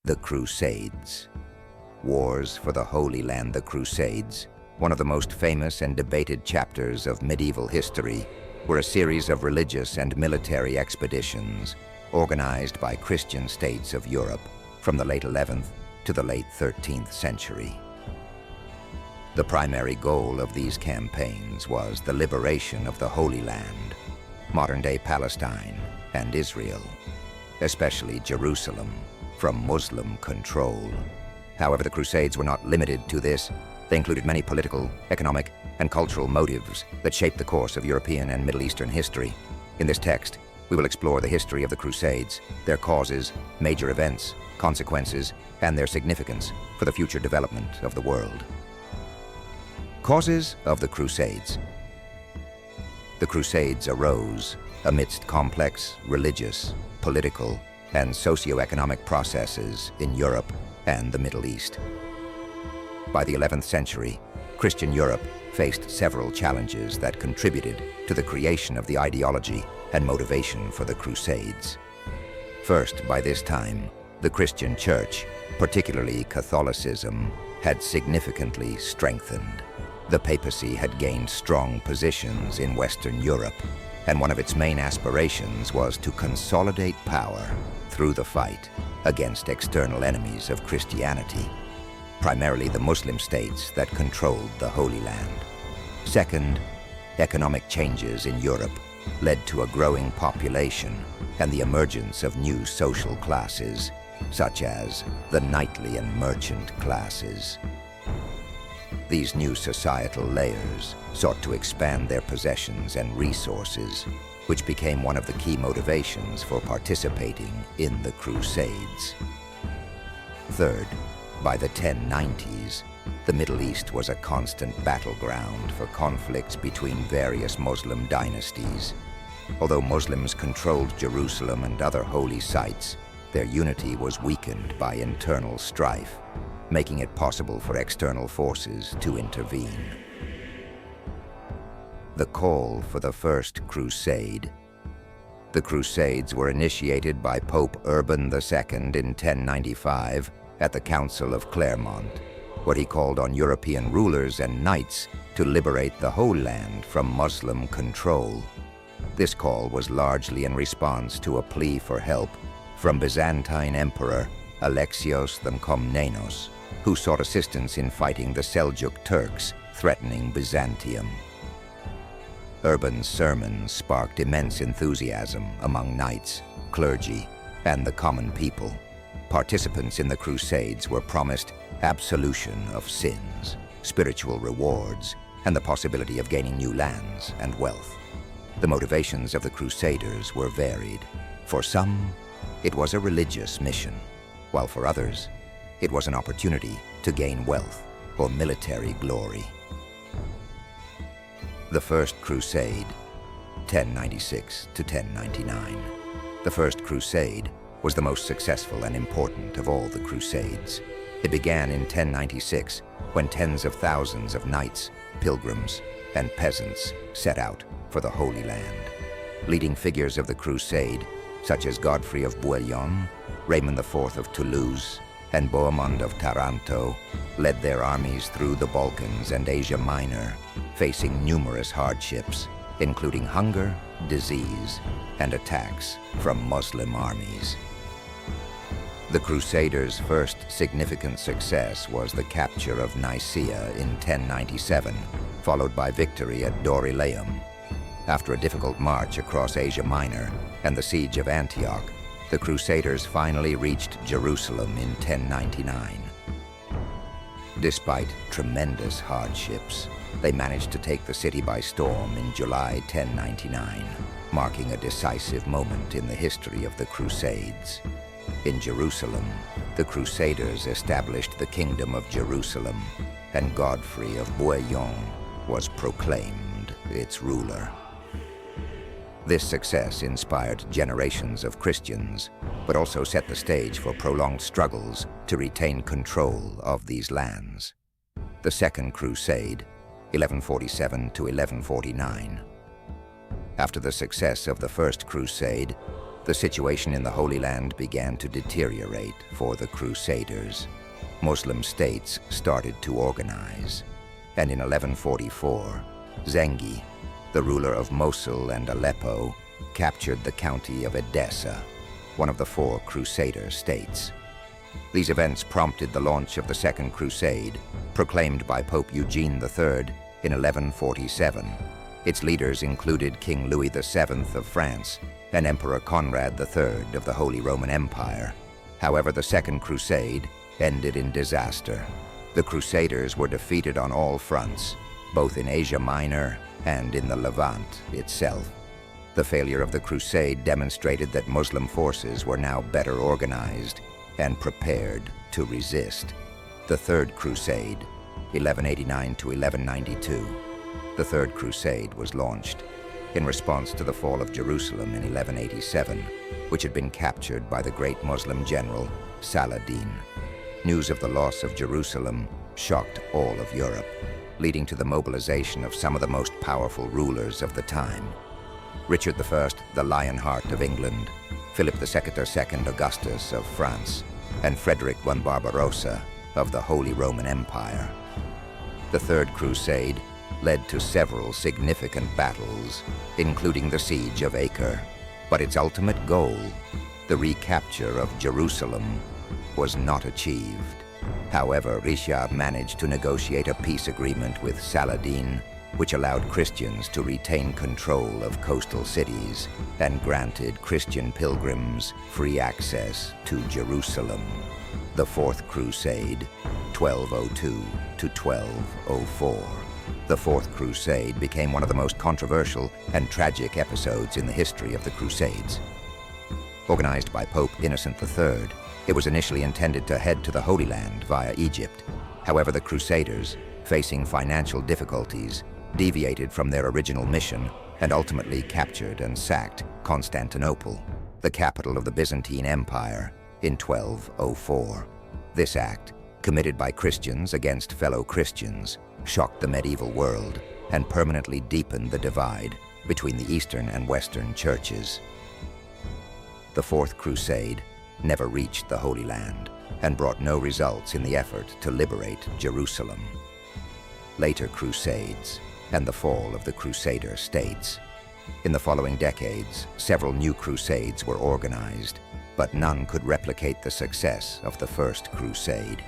the Crusades. Wars for the Holy Land, the Crusades, one of the most famous and debated chapters of medieval history, were a series of religious and military expeditions organized by Christian states of Europe from the late 11th to the late 13th century. The primary goal of these campaigns was the liberation of the Holy Land, modern-day Palestine and Israel, especially Jerusalem, from Muslim control. However, the Crusades were not limited to this. They included many political, economic, and cultural motives that shaped the course of European and Middle Eastern history. In this text, we will explore the history of the Crusades, their causes, major events, consequences, and their significance for the future development of the world. Causes of the Crusades. The Crusades arose amidst complex religious, political, and socio-economic processes in Europe and the Middle East. By the 11th century, Christian Europe faced several challenges that contributed to the creation of the ideology and motivation for the Crusades. First, by this time, the Christian Church, particularly Catholicism, had significantly strengthened. The papacy had gained strong positions in Western Europe, and one of its main aspirations was to consolidate power through the fight against external enemies of Christianity, primarily the Muslim states that controlled the Holy Land. Second, economic changes in Europe led to a growing population and the emergence of new social classes, such as the knightly and merchant classes. These new societal layers sought to expand their possessions and resources, which became one of the key motivations for participating in the Crusades. Third, by the 1090s, the Middle East was a constant battleground for conflicts between various Muslim dynasties. Although Muslims controlled Jerusalem and other holy sites, their unity was weakened by internal strife, making it possible for external forces to intervene. The call for the First Crusade. The Crusades were initiated by Pope Urban II in 1095 at the Council of Clermont, where he called on European rulers and knights to liberate the whole land from Muslim control. This call was largely in response to a plea for help from Byzantine Emperor Alexios the Komnenos, who sought assistance in fighting the Seljuk Turks threatening Byzantium. Urban's sermons sparked immense enthusiasm among knights, clergy, and the common people. Participants in the Crusades were promised absolution of sins, spiritual rewards, and the possibility of gaining new lands and wealth. The motivations of the Crusaders were varied. For some, it was a religious mission, while for others, it was an opportunity to gain wealth or military glory. The First Crusade, 1096 to 1099. The First Crusade was the most successful and important of all the Crusades. It began in 1096, when tens of thousands of knights, pilgrims, and peasants set out for the Holy Land. Leading figures of the Crusade, such as Godfrey of Bouillon, Raymond IV of Toulouse, and Bohemond of Taranto, led their armies through the Balkans and Asia Minor, facing numerous hardships, including hunger, disease, and attacks from Muslim armies. The Crusaders' first significant success was the capture of Nicaea in 1097, followed by victory at Dorylaeum. After a difficult march across Asia Minor and the siege of Antioch, the Crusaders finally reached Jerusalem in 1099. Despite tremendous hardships, they managed to take the city by storm in July 1099, marking a decisive moment in the history of the Crusades. In Jerusalem, the Crusaders established the Kingdom of Jerusalem, and Godfrey of Bouillon was proclaimed its ruler. This success inspired generations of Christians, but also set the stage for prolonged struggles to retain control of these lands. The Second Crusade, 1147 to 1149. After the success of the First Crusade, the situation in the Holy Land began to deteriorate for the Crusaders. Muslim states started to organize, and in 1144, Zengi, the ruler of Mosul and Aleppo, captured the county of Edessa, one of the 4 Crusader states. These events prompted the launch of the Second Crusade, proclaimed by Pope Eugene III in 1147. Its leaders included King Louis VII of France and Emperor Conrad III of the Holy Roman Empire. However, the Second Crusade ended in disaster. The Crusaders were defeated on all fronts, both in Asia Minor and in the Levant itself. The failure of the Crusade demonstrated that Muslim forces were now better organized and prepared to resist. The Third Crusade, 1189 to 1192. The Third Crusade was launched in response to the fall of Jerusalem in 1187, which had been captured by the great Muslim general Saladin. News of the loss of Jerusalem shocked all of Europe, leading to the mobilization of some of the most powerful rulers of the time. Richard I, the Lionheart of England, Philip II Augustus of France, and Frederick I Barbarossa of the Holy Roman Empire. The Third Crusade led to several significant battles, including the Siege of Acre, but its ultimate goal, the recapture of Jerusalem, was not achieved. However, Richard managed to negotiate a peace agreement with Saladin, which allowed Christians to retain control of coastal cities and granted Christian pilgrims free access to Jerusalem. The Fourth Crusade, 1202 to 1204. The Fourth Crusade became one of the most controversial and tragic episodes in the history of the Crusades. Organized by Pope Innocent III, it was initially intended to head to the Holy Land via Egypt. However, the Crusaders, facing financial difficulties, deviated from their original mission and ultimately captured and sacked Constantinople, the capital of the Byzantine Empire, in 1204. This act, committed by Christians against fellow Christians, shocked the medieval world and permanently deepened the divide between the Eastern and Western churches. The Fourth Crusade never reached the Holy Land and brought no results in the effort to liberate Jerusalem. Later Crusades and the fall of the Crusader states. In the following decades, several new crusades were organized, but none could replicate the success of the First Crusade.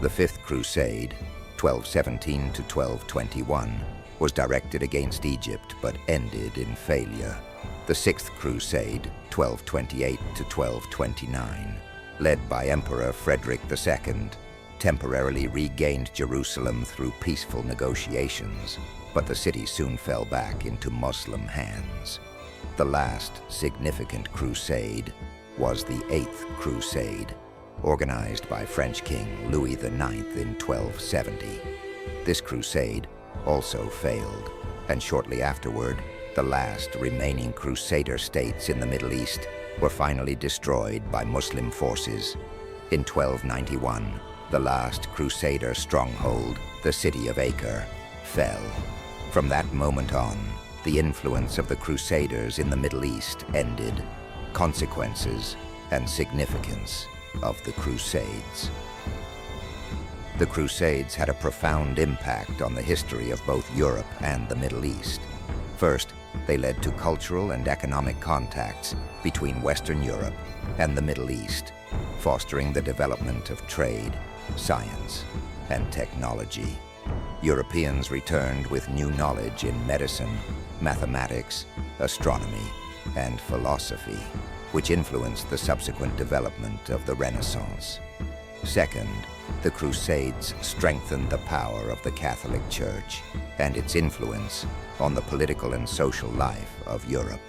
The Fifth Crusade, 1217 to 1221, was directed against Egypt but ended in failure. The Sixth Crusade, 1228 to 1229, led by Emperor Frederick II, temporarily regained Jerusalem through peaceful negotiations, but the city soon fell back into Muslim hands. The last significant crusade was the Eighth Crusade, organized by French King Louis IX in 1270. This crusade also failed, and shortly afterward, the last remaining Crusader states in the Middle East were finally destroyed by Muslim forces. In 1291, the last Crusader stronghold, the city of Acre, fell. From that moment on, the influence of the Crusaders in the Middle East ended. Consequences and significance of the Crusades. The Crusades had a profound impact on the history of both Europe and the Middle East. First, they led to cultural and economic contacts between Western Europe and the Middle East, fostering the development of trade, science, and technology. Europeans returned with new knowledge in medicine, mathematics, astronomy, and philosophy, which influenced the subsequent development of the Renaissance. Second, the Crusades strengthened the power of the Catholic Church and its influence on the political and social life of Europe.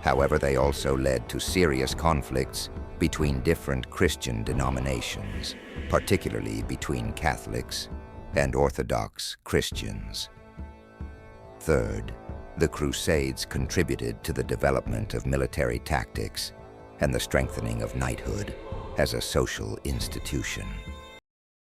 However, they also led to serious conflicts between different Christian denominations, particularly between Catholics and Orthodox Christians. Third, the Crusades contributed to the development of military tactics and the strengthening of knighthood as a social institution.